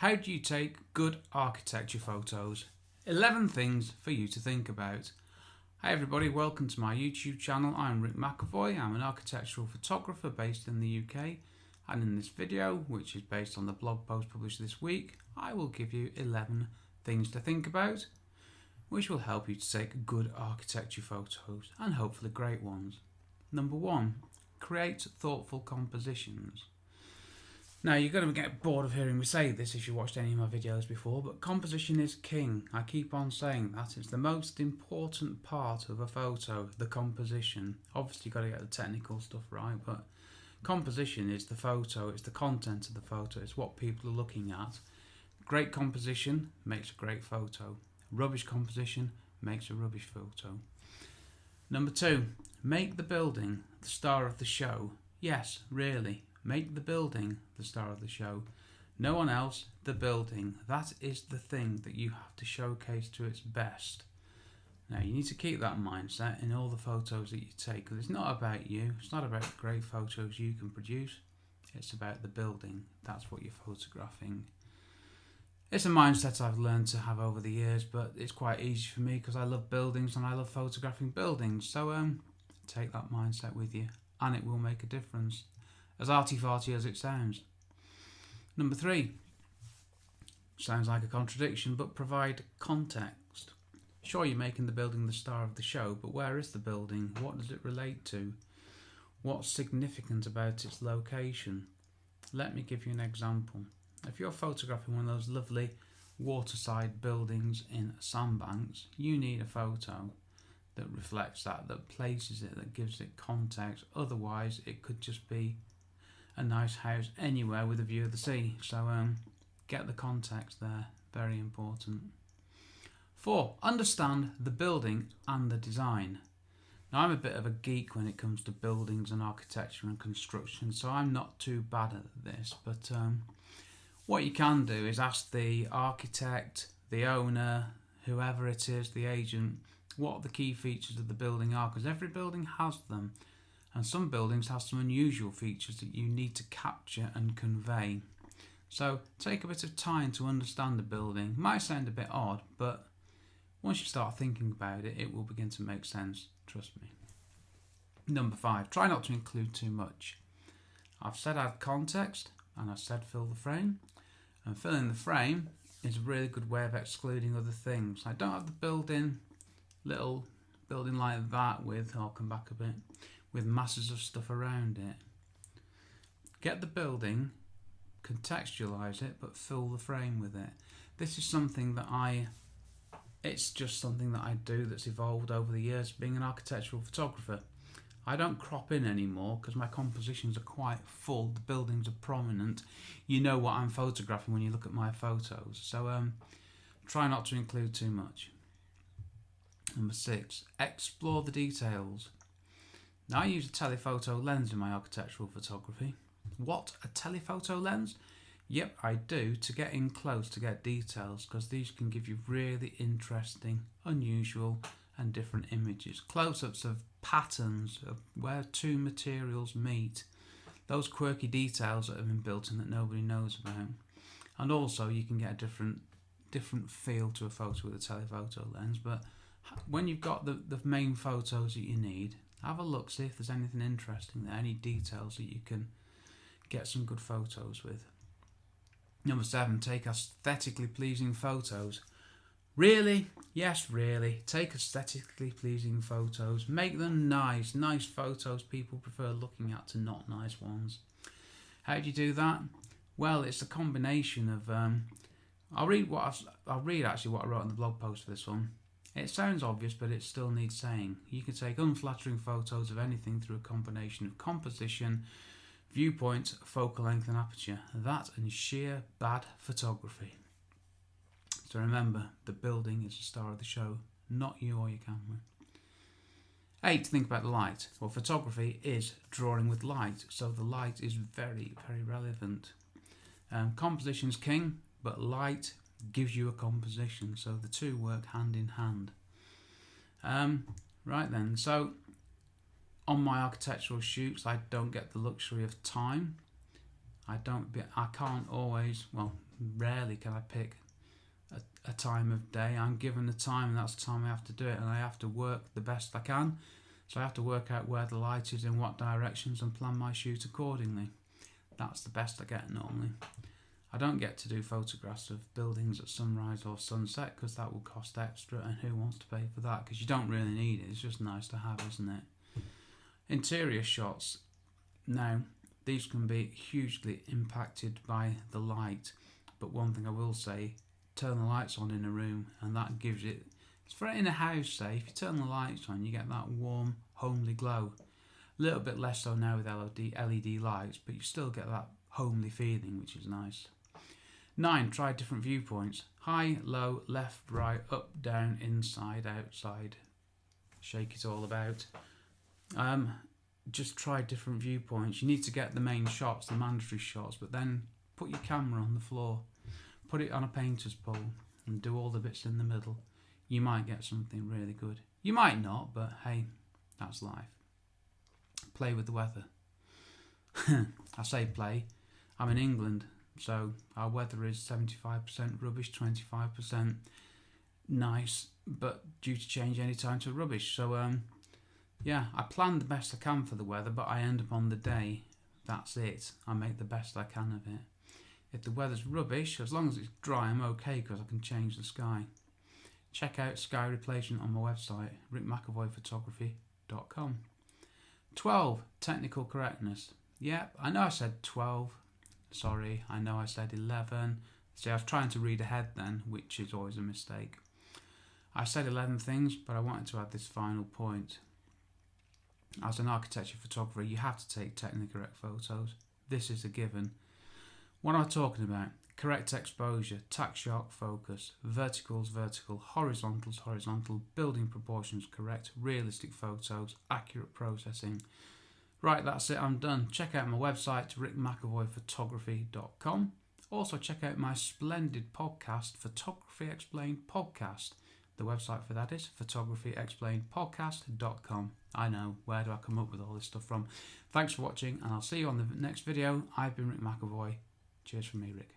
How do you take good architecture photos? 11 things for you to think about. Hi everybody, welcome to my YouTube channel. I'm McEvoy. I'm an architectural photographer based in the UK, and in this video, which is based on the blog post published this week, I will give you 11 things to think about, which will help you to take good architecture photos, and hopefully great ones. Number 1, create thoughtful compositions. Now, you're going to get bored of hearing me say this if you watched any of my videos before, but composition is king. I keep on saying that. It's the most important part of a photo, the composition. Obviously, you've got to get the technical stuff right, but composition is the photo, it's the content of the photo, it's what people are looking at. Great composition makes a great photo. Rubbish composition makes a rubbish photo. Number 2, make the building the star of the show. Yes, really. Make the building the star of the show. No one else, the building. That is the thing that you have to showcase to its best. Now, you need to keep that mindset in all the photos that you take, because it's not about you. It's not about the great photos you can produce. It's about the building. That's what you're photographing. It's a mindset I've learned to have over the years, but it's quite easy for me because I love buildings and I love photographing buildings. So take that mindset with you and it will make a difference. As arty-farty as it sounds. Number 3, sounds like a contradiction, but provide context. Sure, you're making the building the star of the show, but where is the building? What does it relate to? What's significant about its location? Let me give you an example. If you're photographing one of those lovely waterside buildings in sandbanks, you need a photo that reflects that places it, that gives it context. Otherwise, it could just be a nice house anywhere with a view of the sea. So get the context there, very important. 4, understand the building and the design. Now, I'm a bit of a geek when it comes to buildings and architecture and construction, so I'm not too bad at this, but what you can do is ask the architect, the owner, whoever it is, the agent, what the key features of the building are, because every building has them. And some buildings have some unusual features that you need to capture and convey. So take a bit of time to understand the building. It might sound a bit odd, but once you start thinking about it, it will begin to make sense. Trust me. Number 5, try not to include too much. I've said add context, and I've said fill the frame. And filling the frame is a really good way of excluding other things. I don't have the little building like that with, I'll come back a bit, with masses of stuff around it. Get the building, contextualize it, but fill the frame with it. This is something that it's just something that I do that's evolved over the years being an architectural photographer. I don't crop in anymore because my compositions are quite full, the buildings are prominent. You know what I'm photographing when you look at my photos. So try not to include too much. Number 6, explore the details. Now, I use a telephoto lens in my architectural photography. What, a telephoto lens? Yep, I do, to get in close, to get details, because these can give you really interesting, unusual and different images. Close-ups of patterns of where two materials meet. Those quirky details that have been built in that nobody knows about. And also you can get a different feel to a photo with a telephoto lens, but when you've got the main photos that you need, have a look, see if there's anything interesting there, any details that you can get some good photos with. Number 7, take aesthetically pleasing photos. Really? Yes, really. Take aesthetically pleasing photos. Make them nice photos people prefer looking at to not nice ones. How do you do that? Well, it's a combination of I'll read actually what I wrote in the blog post for this one. It sounds obvious, but it still needs saying. You can take unflattering photos of anything through a combination of composition, viewpoints, focal length and aperture. That and sheer bad photography. So remember, the building is the star of the show, not you or your camera. 8, think about the light. Well, photography is drawing with light, so the light is very, very relevant. Composition's king, but light gives you a composition, so the two work hand in hand. Right then, so on my architectural shoots I don't get the luxury of time. I can't always, well, rarely can I pick a time of day. I'm given a time, and that's the time I have to do it, and I have to work the best I can. So I have to work out where the light is, in what directions, and plan my shoot accordingly. That's the best I get normally. I don't get to do photographs of buildings at sunrise or sunset because that will cost extra, and who wants to pay for that? Because you don't really need it. It's just nice to have, isn't it? Interior shots. Now, these can be hugely impacted by the light, but one thing I will say, turn the lights on in a room, and that gives it, it's for in a house, say, if you turn the lights on, you get that warm, homely glow. A little bit less so now with LED lights, but you still get that homely feeling, which is nice. 9. Try different viewpoints. High, low, left, right, up, down, inside, outside. Shake it all about. Just try different viewpoints. You need to get the main shots, the mandatory shots, but then put your camera on the floor, put it on a painter's pole, and do all the bits in the middle. You might get something really good. You might not, but hey, that's life. Play with the weather. I say play. I'm in England, so our weather is 75% rubbish, 25% nice, but due to change any time to rubbish. So yeah, I plan the best I can for the weather, but I end up on the day. That's it. I make the best I can of it. If the weather's rubbish, as long as it's dry, I'm okay because I can change the sky. Check out sky replacement on my website, rickmcavoyphotography.com. 12. Technical correctness. Yep, I know I said 12. Sorry, I know I said 11. See, I was trying to read ahead then, which is always a mistake. I said 11 things, but I wanted to add this final point. As an architecture photographer, you have to take technically correct photos. This is a given. What am I talking about? Correct exposure, tack sharp focus, verticals vertical, horizontals horizontal, building proportions correct, realistic photos, accurate processing. Right, that's it, I'm done. Check out my website, rickmcavoyphotography.com. Also check out my splendid podcast, Photography Explained Podcast. The website for that is photographyexplainedpodcast.com. I know, where do I come up with all this stuff from? Thanks for watching, and I'll see you on the next video. I've been Rick McEvoy. Cheers from me, Rick.